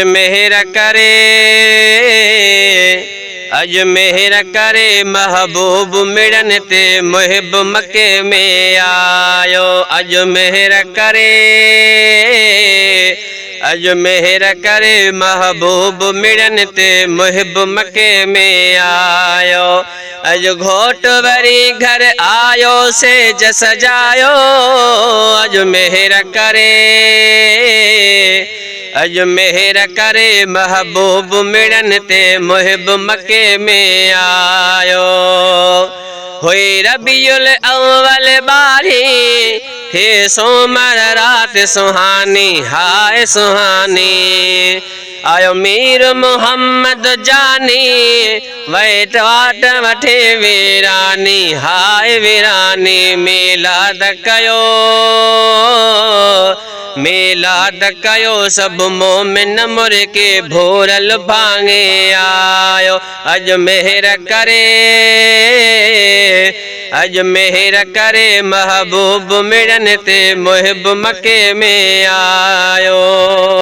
मेहर करे अज मेहर करे महबूब मिलन ते मुहिब मके में आयो। अज मेहर करे अज मेहर करे महबूब मिलन ते मुहिब मके में आयो। अज घोट वरी घर आयो से जस जायो। अज मेहर करे अज मेहर करे महबूब मिलन ते मुहिब मके में आयो। हुई रबीउल अव्वल बारी थे सोमर रात सुहानी हाय सुहानी। आयो मीर मोहम्मद जानी वैट वाट वठे वीरानी हाय वीरानी। मिलाद कयो मिलाद कयो सब मोमिन मुर्के भोरल भांगे आयो। अज मेहर करे अज मेहर करे महबूब मिलन ते मुहिब मके में आयो।